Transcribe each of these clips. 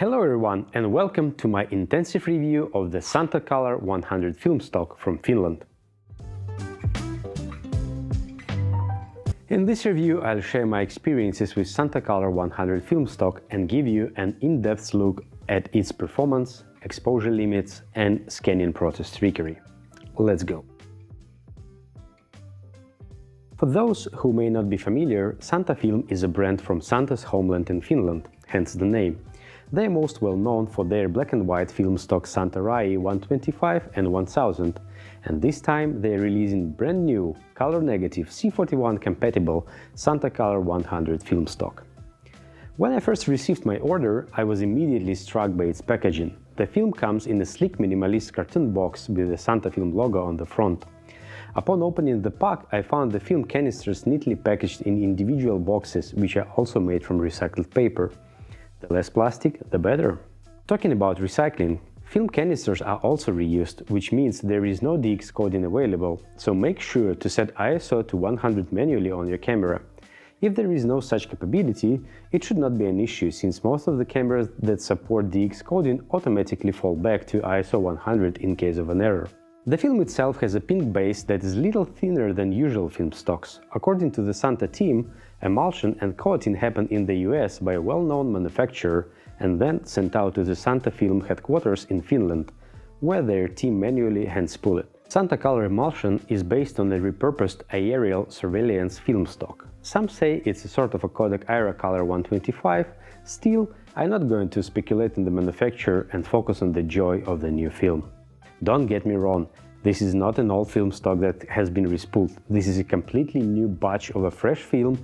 Hello everyone and welcome to my intensive review of the Santacolor 100 film stock from Finland. In this review I'll share my experiences with Santacolor 100 film stock and give you an in-depth look at its performance, exposure limits and scanning process trickery. Let's go! For those who may not be familiar, Santafilm is a brand from Santa's homeland in Finland, hence the name. They are most well known for their black and white film stock Santarai 125 and 1000, and this time they are releasing brand new, color negative C41 compatible Santacolor 100 film stock. When I first received my order, I was immediately struck by its packaging. The film comes in a sleek minimalist cartoon box with the Santafilm logo on the front. Upon opening the pack, I found the film canisters neatly packaged in individual boxes, which are also made from recycled paper. The less plastic, the better. Talking about recycling, film canisters are also reused, which means there is no DX coding available, so make sure to set ISO to 100 manually on your camera. If there is no such capability, it should not be an issue, since most of the cameras that support DX coding automatically fall back to ISO 100 in case of an error. The film itself has a pink base that is a little thinner than usual film stocks. According to the Santa team, emulsion and coating happened in the US by a well-known manufacturer and then sent out to the Santafilm headquarters in Finland, where their team manually hand-spool it. Santacolor emulsion is based on a repurposed aerial surveillance film stock. Some say it's a sort of a Kodak Aerocolor 125, still, I'm not going to speculate on the manufacturer and focus on the joy of the new film. Don't get me wrong, this is not an old film stock that has been respooled. This is a completely new batch of a fresh film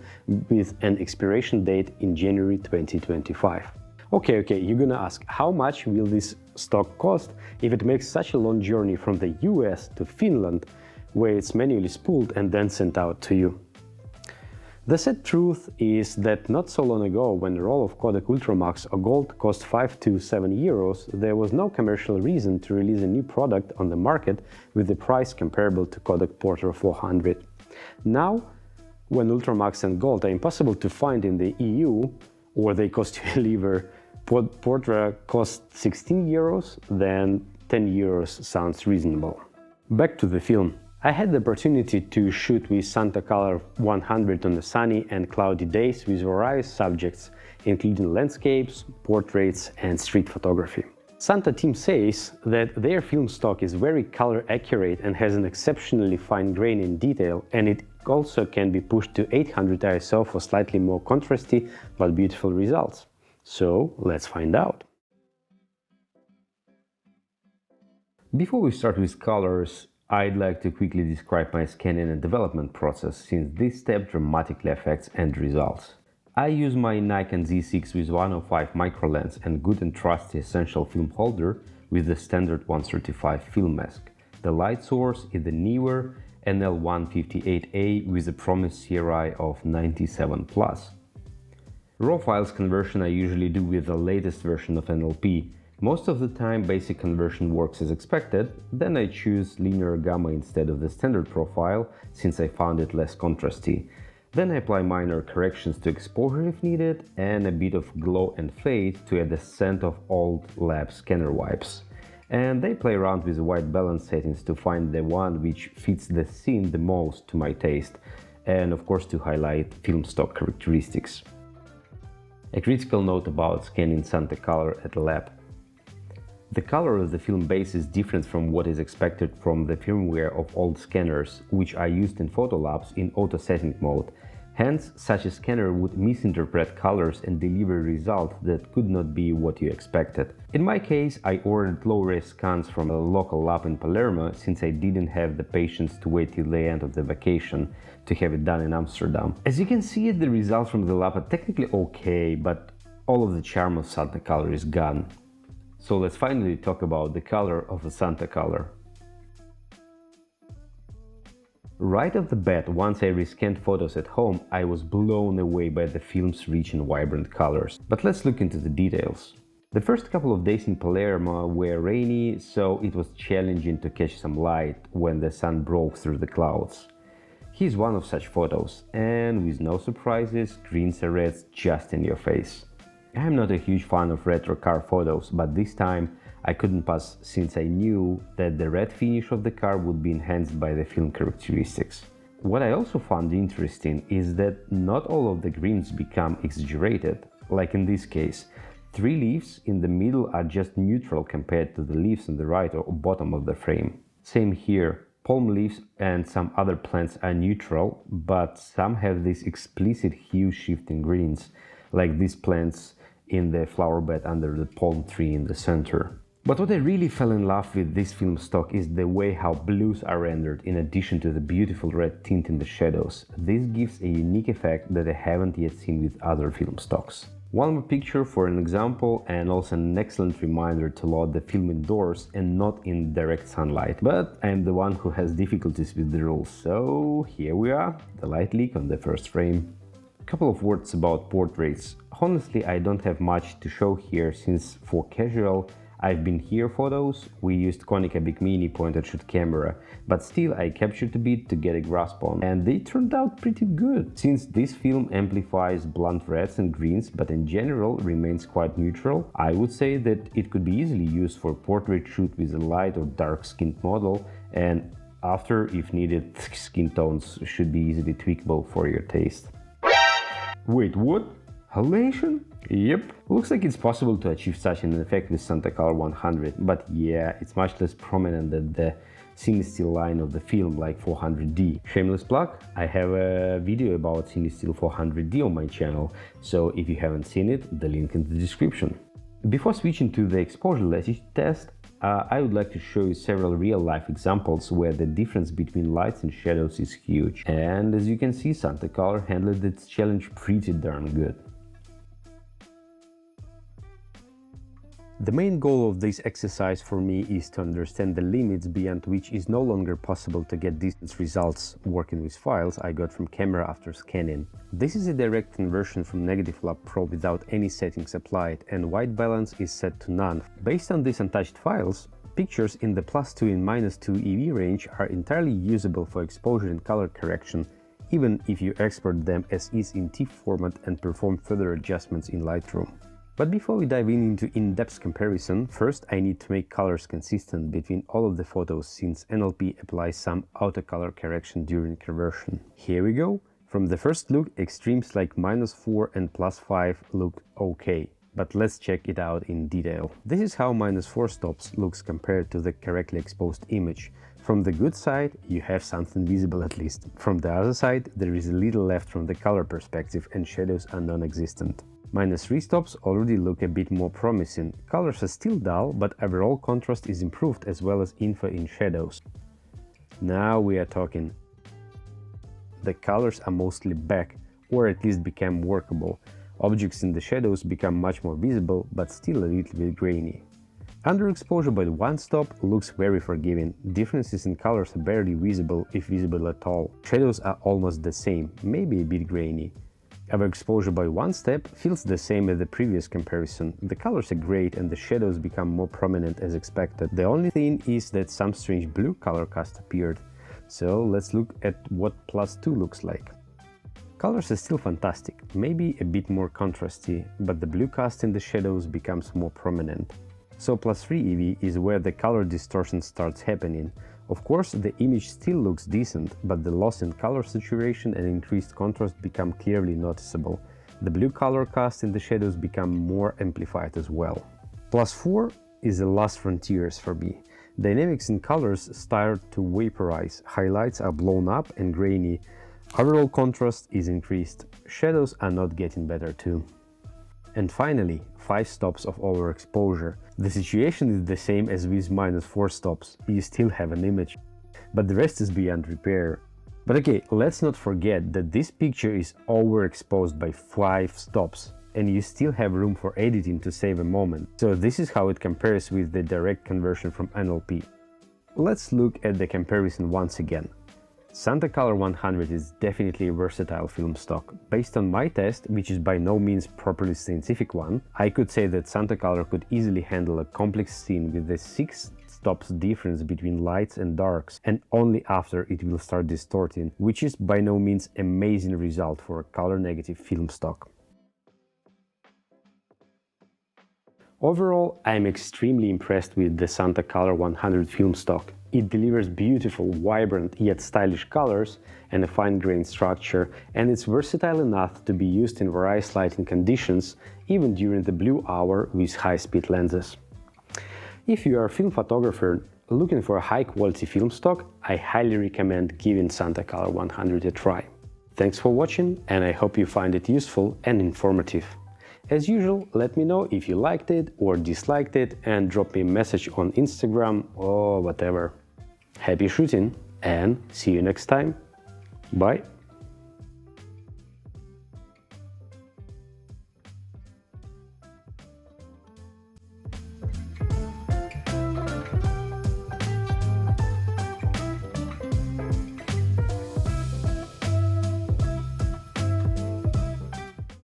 with an expiration date in January 2025. Okay, you're gonna ask, how much will this stock cost if it makes such a long journey from the US to Finland, where it's manually spooled and then sent out to you? The sad truth is that not so long ago, when the roll of Kodak Ultramax or Gold cost 5 to 7 euros, there was no commercial reason to release a new product on the market with a price comparable to Kodak Portra 400. Now, when Ultramax and Gold are impossible to find in the EU, or they cost you a liver, Portra costs 16 euros, then 10 euros sounds reasonable. Back to the film. I had the opportunity to shoot with Santacolor 100 on the sunny and cloudy days with various subjects, including landscapes, portraits and street photography. Santa team says that their film stock is very color accurate and has an exceptionally fine grain in detail, and it also can be pushed to 800 ISO for slightly more contrasty but beautiful results. So let's find out. Before we start with colors, I'd like to quickly describe my scanning and development process, since this step dramatically affects end results. I use my Nikon Z6 with 105 micro lens and good and trusty essential film holder with the standard 135 film mask. The light source is the newer NL158A with a promised CRI of 97+. RAW files conversion I usually do with the latest version of NLP. Most of the time basic conversion works as expected, then I choose linear gamma instead of the standard profile, since I found it less contrasty. Then I apply minor corrections to exposure if needed, and a bit of glow and fade to add a scent of old lab scanner wipes. And I play around with the white balance settings to find the one which fits the scene the most to my taste, and of course to highlight film stock characteristics. A critical note about scanning Santacolor at the lab. The color of the film base is different from what is expected from the firmware of old scanners, which are used in photo labs in auto setting mode. Hence, such a scanner would misinterpret colors and deliver a result that could not be what you expected. In my case, I ordered low-res scans from a local lab in Palermo, since I didn't have the patience to wait till the end of the vacation to have it done in Amsterdam. As you can see, the results from the lab are technically okay, but all of the charm of Santacolor is gone. So let's finally talk about the color of a Santacolor. Right off the bat, once I rescanned photos at home, I was blown away by the film's rich and vibrant colors. But let's look into the details. The first couple of days in Palermo were rainy, so it was challenging to catch some light when the sun broke through the clouds. Here's one of such photos, and with no surprises, greens and reds just in your face. I'm not a huge fan of retro car photos, but this time I couldn't pass since I knew that the red finish of the car would be enhanced by the film characteristics. What I also found interesting is that not all of the greens become exaggerated. Like in this case, 3 leaves in the middle are just neutral compared to the leaves on the right or bottom of the frame. Same here, palm leaves and some other plants are neutral, but some have this explicit hue shift in greens, like these plants in the flower bed under the palm tree in the center. But what I really fell in love with this film stock is the way how blues are rendered in addition to the beautiful red tint in the shadows. This gives a unique effect that I haven't yet seen with other film stocks. One more picture for an example, and also an excellent reminder to load the film indoors and not in direct sunlight. But I'm the one who has difficulties with the rules, so here we are, the light leak on the first frame. Couple of words about portraits. Honestly, I don't have much to show here since for casual I've been here photos, we used Konica Big Mini point-and-shoot camera, but still I captured a bit to get a grasp on, and they turned out pretty good. Since this film amplifies blunt reds and greens, but in general remains quite neutral, I would say that it could be easily used for portrait shoot with a light or dark-skinned model, and after, if needed, skin tones should be easily tweakable for your taste. Wait, what? Halation? Yep. Looks like it's possible to achieve such an effect with Santacolor 100, but yeah, it's much less prominent than the CineStill line of the film, like 400D. Shameless plug, I have a video about CineStill 400D on my channel, so if you haven't seen it, the link in the description. Before switching to the exposure latitude test, I would like to show you several real-life examples where the difference between lights and shadows is huge. And as you can see, Santacolor handled its challenge pretty darn good. The main goal of this exercise for me is to understand the limits beyond which is no longer possible to get decent results working with files I got from camera after scanning. This is a direct conversion from Negative Lab Pro without any settings applied, and white balance is set to none. Based on these untouched files, pictures in the +2 and -2 EV range are entirely usable for exposure and color correction, even if you export them as is in TIFF format and perform further adjustments in Lightroom. But before we dive into in-depth comparison, first I need to make colors consistent between all of the photos since NLP applies some auto color correction during conversion. Here we go. From the first look, extremes like -4 and +5 look okay, but let's check it out in detail. This is how -4 stops looks compared to the correctly exposed image. From the good side, you have something visible at least. From the other side, there is a little left from the color perspective and shadows are non-existent. -3 stops already look a bit more promising. Colors are still dull, but overall contrast is improved as well as info in shadows. Now we are talking. The colors are mostly back, or at least become workable. Objects in the shadows become much more visible, but still a little bit grainy. Underexposure by 1 stop looks very forgiving. Differences in colors are barely visible, if visible at all. Shadows are almost the same, maybe a bit grainy. Overexposure by 1 step feels the same as the previous comparison. The colors are great and the shadows become more prominent as expected. The only thing is that some strange blue color cast appeared. So let's look at what +2 looks like. Colors are still fantastic, maybe a bit more contrasty, but the blue cast in the shadows becomes more prominent. So +3 EV is where the color distortion starts happening. Of course, the image still looks decent, but the loss in color saturation and increased contrast become clearly noticeable. The blue color cast in the shadows become more amplified as well. +4 is the last frontiers for me. Dynamics in colors start to vaporize, highlights are blown up and grainy, overall contrast is increased, shadows are not getting better too. And finally, 5 stops of overexposure. The situation is the same as with -4 stops, you still have an image, but the rest is beyond repair. But okay, let's not forget that this picture is overexposed by 5 stops, and you still have room for editing to save a moment. So this is how it compares with the direct conversion from NLP. Let's look at the comparison once again. Santacolor 100 is definitely a versatile film stock. Based on my test, which is by no means properly scientific one, I could say that Santacolor could easily handle a complex scene with a 6 stops difference between lights and darks, and only after it will start distorting, which is by no means amazing result for a color negative film stock. Overall, I'm extremely impressed with the Santacolor 100 film stock. It delivers beautiful, vibrant, yet stylish colors and a fine-grained structure, and it's versatile enough to be used in various lighting conditions, even during the blue hour with high-speed lenses. If you are a film photographer looking for a high-quality film stock, I highly recommend giving Santacolor 100 a try. Thanks for watching, and I hope you find it useful and informative. As usual, let me know if you liked it or disliked it and drop me a message on Instagram or whatever. Happy shooting and see you next time. Bye!